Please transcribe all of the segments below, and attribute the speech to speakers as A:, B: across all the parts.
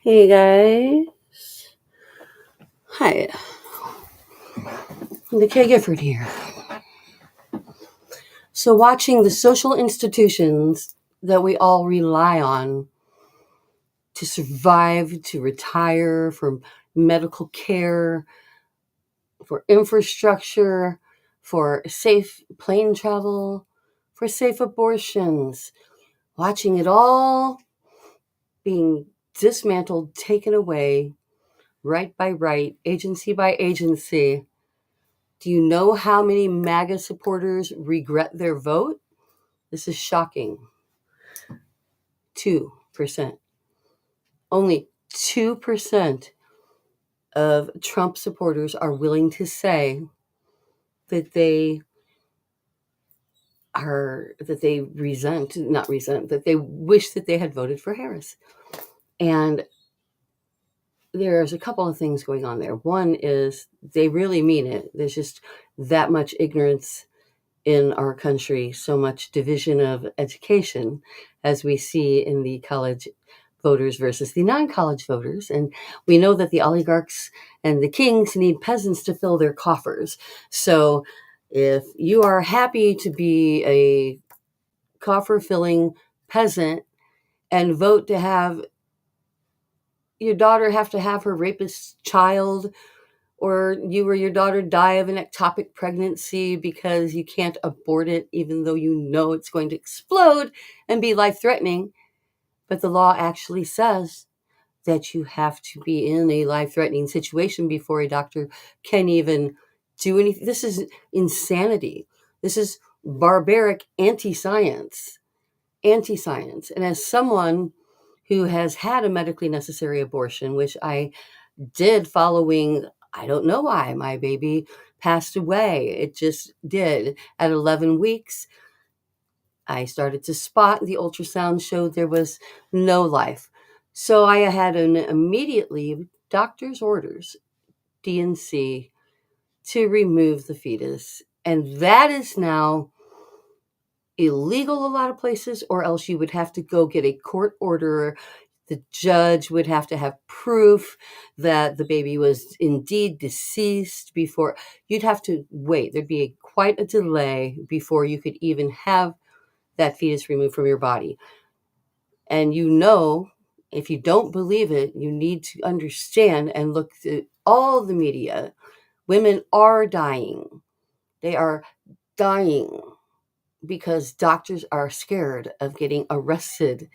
A: Hey guys. Hi. The K Gifford here. So, watching the social institutions that we all rely on to survive, to retire, for medical care, for infrastructure, for safe plane travel, for safe abortions, watching it all being dismantled, taken away, right by right, agency by agency. Do you know how many MAGA supporters regret their vote? This is shocking. 2%. Only 2% of Trump supporters are willing to say that they that they wish that they had voted for Harris. And there's a couple of things going on there. One is they really mean it. There's just that much ignorance in our country, so much division of education as we see in the college voters versus the non-college voters. And we know that the oligarchs and the kings need peasants to fill their coffers. So if you are happy to be a coffer-filling peasant and vote to have your daughter have to have her rapist child, or you or your daughter die of an ectopic pregnancy because you can't abort it, even though you know it's going to explode and be life-threatening. But the law actually says that you have to be in a life-threatening situation before a doctor can even do anything. This is insanity. This is barbaric anti-science. Anti-science. And as someone who has had a medically necessary abortion, which I did following, I don't know why my baby passed away. It just did. At 11 weeks, I started to spot. The ultrasound showed there was no life. So I had an immediately doctor's orders, DNC, to remove the fetus. And that is now illegal a lot of places, or else you would have to go get a court order. The judge would have to have proof that the baby was indeed deceased before. You'd have to wait. There'd be quite a delay before you could even have that fetus removed from your body. And if you don't believe it, you need to understand and look at all the media. Women are dying. They are dying because doctors are scared of getting arrested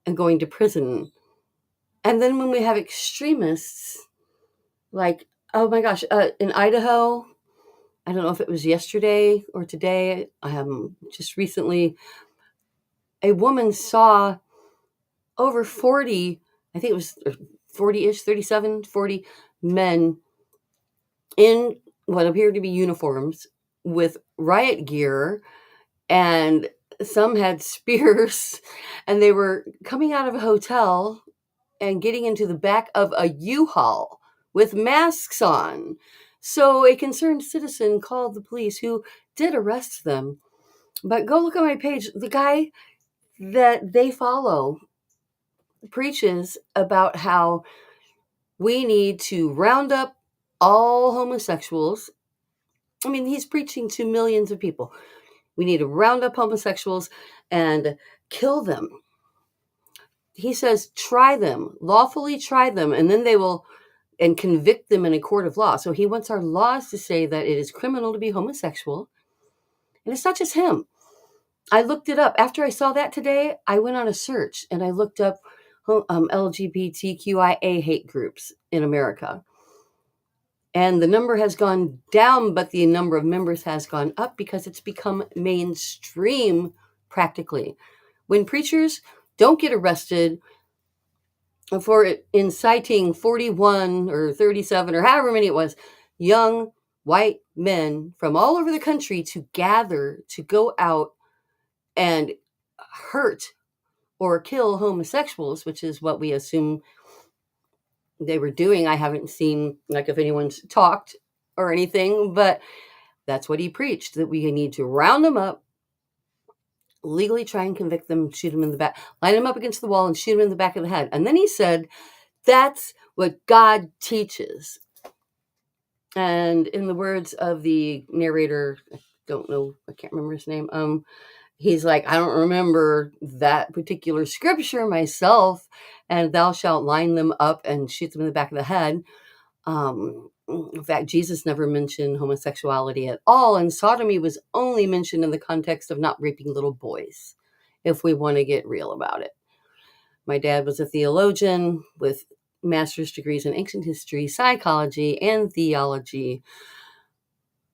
A: and going to prison. And then when we have extremists, like, oh my gosh, in Idaho, I don't know if it was yesterday or today, just recently, a woman saw over 40, I think it was 40-ish, 37, 40 men in what appeared to be uniforms with riot gear, and some had spears, and they were coming out of a hotel and getting into the back of a U-Haul with masks on. So a concerned citizen called the police, who did arrest them. But go look at my page. The guy that they follow preaches about how we need to round up all homosexuals. I mean, he's preaching to millions of people. We need to round up homosexuals and kill them. He says, try them, lawfully try them, and then they will and convict them in a court of law. So he wants our laws to say that it is criminal to be homosexual. And it's not just him. I looked it up. After I saw that today, I went on a search and I looked up LGBTQIA hate groups in America. And the number has gone down, but the number of members has gone up because it's become mainstream practically. When preachers don't get arrested for inciting 41 or 37 or however many it was, young white men from all over the country to gather to go out and hurt or kill homosexuals, which is what we assume they were doing. I haven't seen, like, if anyone's talked or anything, but that's what he preached, that we need to round them up, legally try and convict them, shoot them in the back, line them up against the wall and shoot them in the back of the head. And then he said, that's what God teaches. And in the words of the narrator, I can't remember his name. He's like, I don't remember that particular scripture myself. And thou shalt line them up and shoot them in the back of the head. In fact, Jesus never mentioned homosexuality at all. And sodomy was only mentioned in the context of not raping little boys, if we want to get real about it. My dad was a theologian with master's degrees in ancient history, psychology, and theology,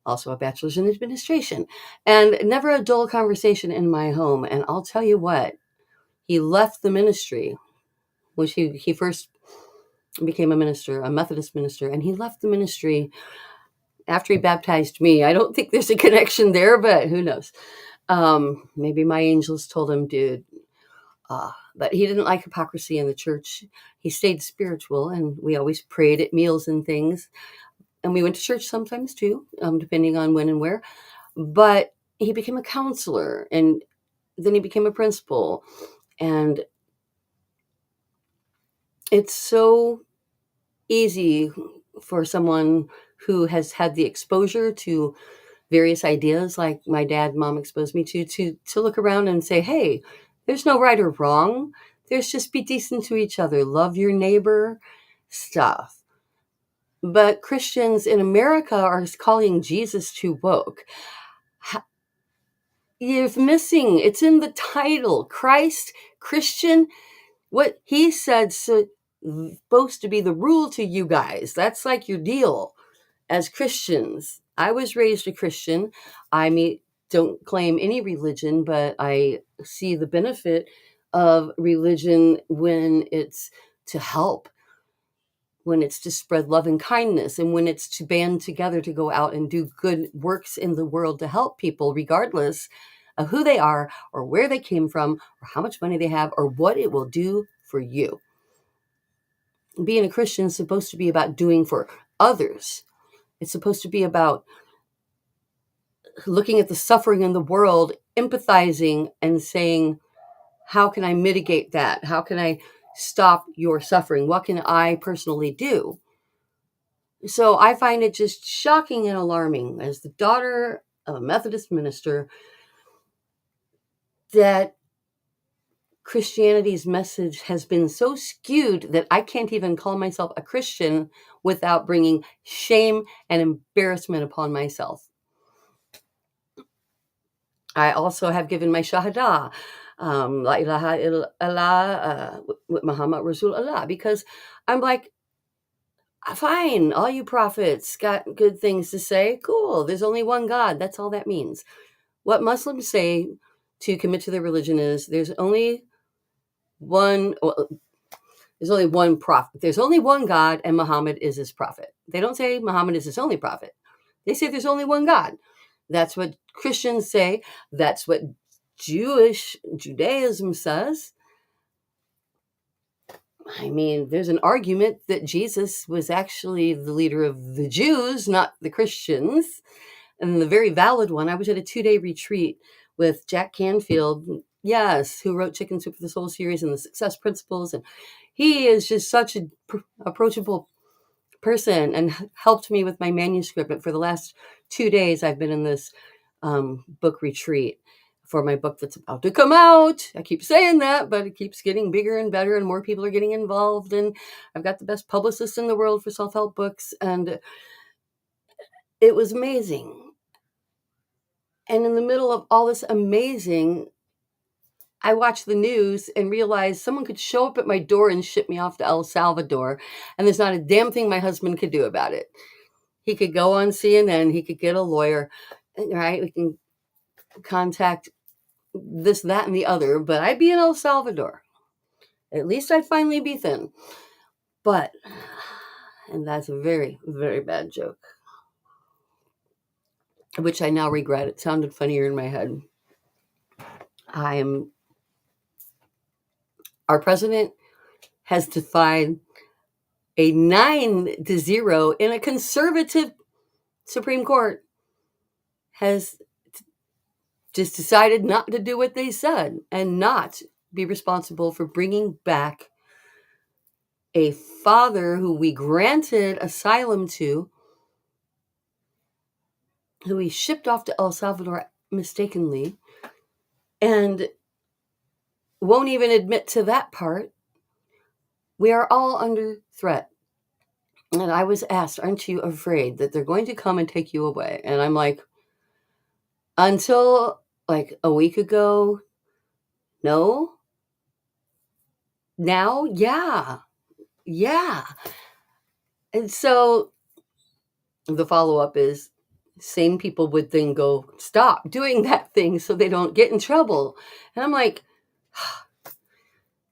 A: also a bachelor's in administration, and never a dull conversation in my home. And I'll tell you what, he left the ministry, which he first became a minister, a Methodist minister, and he left the ministry after he baptized me. I don't think there's a connection there, but who knows? Maybe my angels told him, dude. But he didn't like hypocrisy in the church. He stayed spiritual, and we always prayed at meals and things. And we went to church sometimes too, depending on when and where. But he became a counselor, and then he became a principal. And it's so easy for someone who has had the exposure to various ideas like my dad and mom exposed me to look around and say, hey, there's no right or wrong. There's just be decent to each other. Love your neighbor stuff. But Christians in America are calling Jesus too woke. You're missing, it's in the title, Christ, Christian. What he said supposed to be the rule to you guys. That's like your deal as Christians. I was raised a Christian. Don't claim any religion, but I see the benefit of religion when it's to help, when it's to spread love and kindness, and when it's to band together to go out and do good works in the world to help people, regardless of who they are or where they came from or how much money they have or what it will do for you. Being a Christian is supposed to be about doing for others. It's supposed to be about looking at the suffering in the world, empathizing and saying, how can I mitigate that? How can I stop your suffering? What can I personally do? So I find it just shocking and alarming as the daughter of a Methodist minister that Christianity's message has been so skewed that I can't even call myself a Christian without bringing shame and embarrassment upon myself. I also have given my Shahada, La ilaha illallah, with Muhammad Rasulullah, because I'm like, fine, all you prophets got good things to say. Cool. There's only one God. That's all that means. What Muslims say to commit to their religion is there's only one prophet. There's only one God, and Muhammad is his prophet. They don't say Muhammad is his only prophet. They say there's only one God. That's what Christians say. That's what Judaism says. I mean, there's an argument that Jesus was actually the leader of the Jews, not the Christians. And the very valid one, I was at a 2-day retreat with Jack Canfield, yes, who wrote Chicken Soup for the Soul series and the Success Principles. And he is just such an approachable person and helped me with my manuscript. But for the last 2 days, I've been in this book retreat for my book that's about to come out. I keep saying that, but it keeps getting bigger and better and more people are getting involved. And I've got the best publicist in the world for self-help books. And it was amazing. And in the middle of all this amazing, I watched the news and realized someone could show up at my door and ship me off to El Salvador. And there's not a damn thing my husband could do about it. He could go on CNN. He could get a lawyer, right? We can contact this, that, and the other, but I'd be in El Salvador. At least I'd finally be thin. But, and that's a very, very bad joke, which I now regret. It sounded funnier in my head. Our president has defied a 9-0 in a conservative Supreme Court, has just decided not to do what they said and not be responsible for bringing back a father who we granted asylum to, who we shipped off to El Salvador mistakenly, and won't even admit to that part. We are all under threat. And I was asked, aren't you afraid that they're going to come and take you away? And I'm like, until like a week ago, no. Now, yeah. Yeah. And so the follow-up is, same people would then go, stop doing that thing so they don't get in trouble. And I'm like,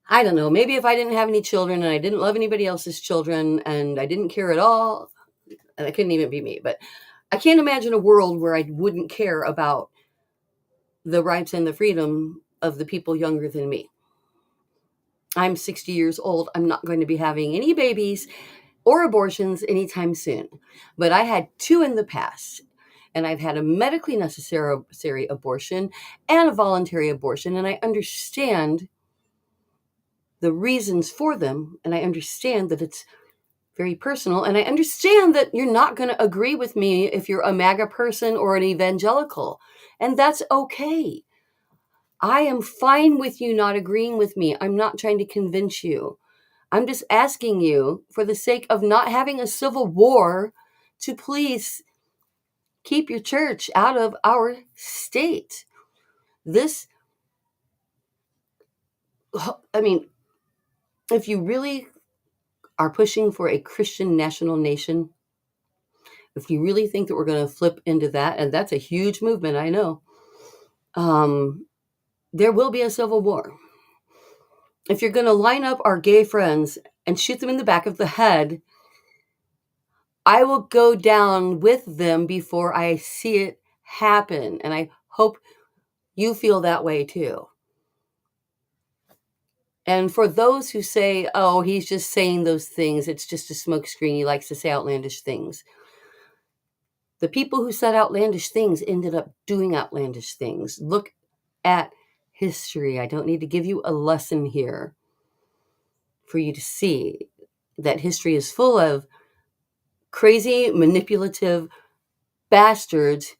A: I don't know, maybe if I didn't have any children and I didn't love anybody else's children and I didn't care at all, and it couldn't even be me, but I can't imagine a world where I wouldn't care about the rights and the freedom of the people younger than me. I'm 60 years old. I'm not going to be having any babies or abortions anytime soon. But I had 2 in the past. And I've had a medically necessary abortion and a voluntary abortion. And I understand the reasons for them. And I understand that it's very personal. And I understand that you're not going to agree with me if you're a MAGA person or an evangelical. And that's okay. I am fine with you not agreeing with me. I'm not trying to convince you. I'm just asking you, for the sake of not having a civil war, to please keep your church out of our state. This, I mean, if you really are pushing for a Christian national nation, if you really think that we're going to flip into that, and that's a huge movement, I know, there will be a civil war. If you're going to line up our gay friends and shoot them in the back of the head, I will go down with them before I see it happen. And I hope you feel that way too. And for those who say, oh, he's just saying those things, it's just a smokescreen, he likes to say outlandish things. The people who said outlandish things ended up doing outlandish things. Look at history. I don't need to give you a lesson here for you to see that history is full of crazy, manipulative bastards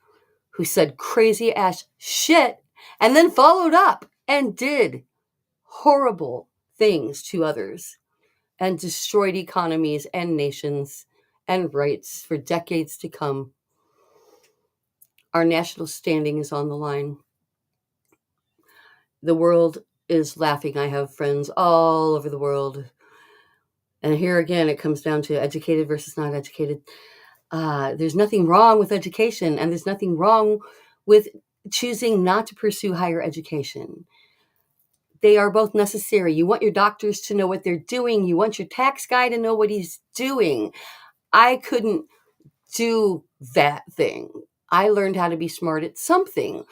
A: who said crazy ass shit and then followed up and did horrible things to others and destroyed economies and nations and rights for decades to come. Our national standing is on the line. The world is laughing. I have friends all over the world. And here again, it comes down to educated versus not educated. There's nothing wrong with education, and there's nothing wrong with choosing not to pursue higher education. They are both necessary. You want your doctors to know what they're doing. You want your tax guy to know what he's doing. I couldn't do that thing. I learned how to be smart at something.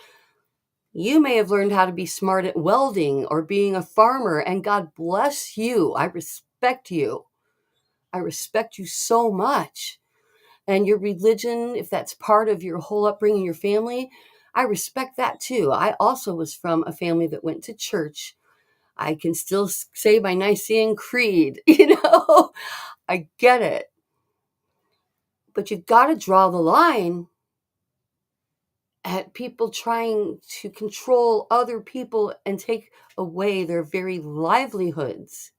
A: You may have learned how to be smart at welding or being a farmer, and God bless you. I respect you. I respect you so much. And your religion, if that's part of your whole upbringing, your family, I respect that too. I also was from a family that went to church. I can still say my Nicene Creed, I get it. But you've got to draw the line at people trying to control other people and take away their very livelihoods.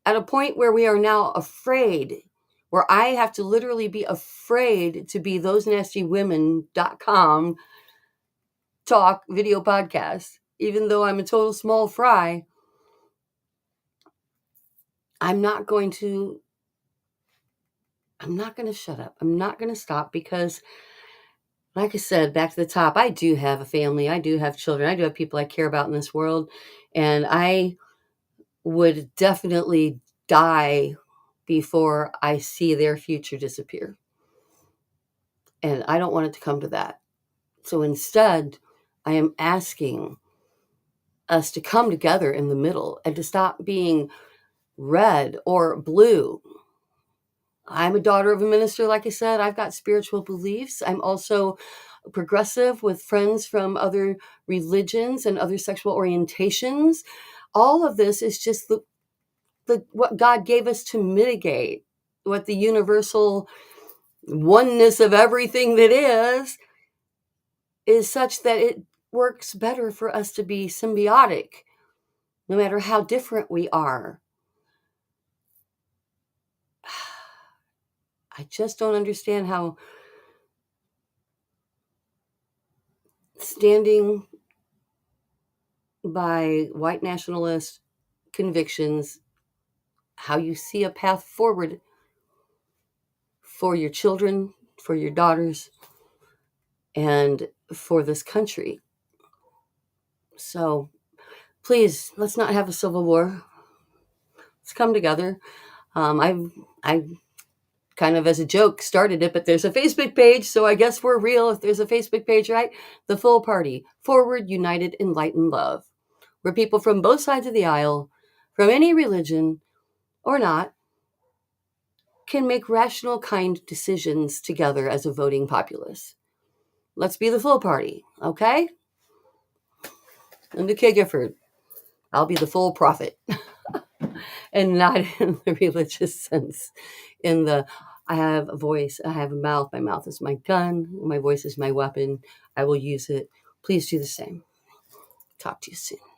A: At a point where we are now afraid, where I have to literally be afraid to be thosenastywomen.com talk video podcast, even though I'm a total small fry. I'm not going to shut up. I'm not going to stop because, like I said, back to the top, I do have a family. I do have children. I do have people I care about in this world. And I would definitely die before I see their future disappear. And I don't want it to come to that. So instead, I am asking us to come together in the middle and to stop being red or blue. I'm a daughter of a minister, like I said. I've got spiritual beliefs. I'm also progressive with friends from other religions and other sexual orientations. All of this is just the what God gave us to mitigate what the universal oneness of everything that is such that it works better for us to be symbiotic, no matter how different we are. I just don't understand how standing by white nationalist convictions, how you see a path forward for your children, for your daughters, and for this country. So please, let's not have a civil war. Let's come together. I kind of as a joke started it, but there's a Facebook page, so I guess we're real if there's a Facebook page, right? The Full Party, Forward, United, Enlightened Love, where people from both sides of the aisle, from any religion or not, can make rational, kind decisions together as a voting populace. Let's be the full party, okay? I'm the K. Gifford. I'll be the full prophet. And not in the religious sense. In the, I have a voice, I have a mouth. My mouth is my gun. My voice is my weapon. I will use it. Please do the same. Talk to you soon.